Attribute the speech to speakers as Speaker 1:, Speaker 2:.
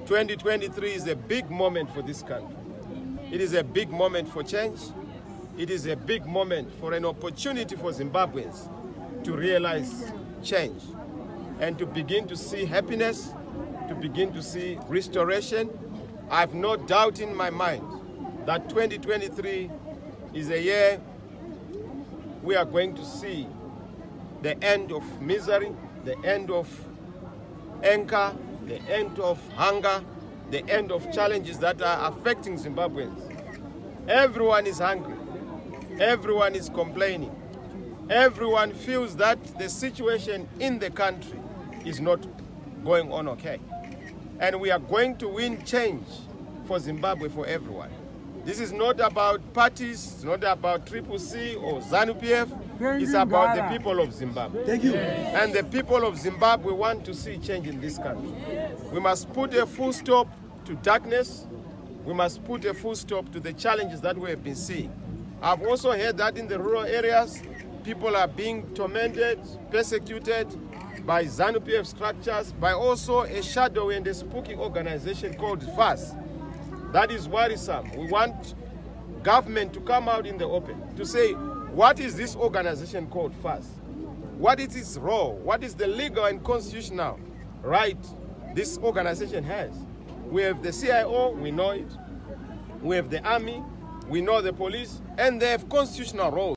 Speaker 1: 2023 is a big moment for this country. It is a big moment for change. It is a big moment for an opportunity for Zimbabweans to realize change and to begin to see happiness, to begin to see restoration. I have no doubt in my mind that 2023 is a year we are going to see the end of misery, the end of anger, the end of hunger, the end of challenges that are affecting Zimbabweans. Everyone is hungry. Everyone is complaining. Everyone feels that the situation in the country is not going on okay. And we are going to win change for Zimbabwe, for everyone. This is not about parties, it's not about CCC or ZANU-PF, it's about the people of Zimbabwe.
Speaker 2: Thank you.
Speaker 1: And the people of Zimbabwe want to see change in this country. We must put a full stop to darkness. We must put a full stop to the challenges that we have been seeing. I've also heard that in the rural areas, people are being tormented, persecuted by ZANU-PF structures, by also a shadowy and a spooky organization called FAS. That is worrisome. We want government to come out in the open to say, what is this organization called FAS? What is its role? What is the legal and constitutional right this organization has? We have the CIO, we know it. We have the army, we know the police, and they have constitutional roles.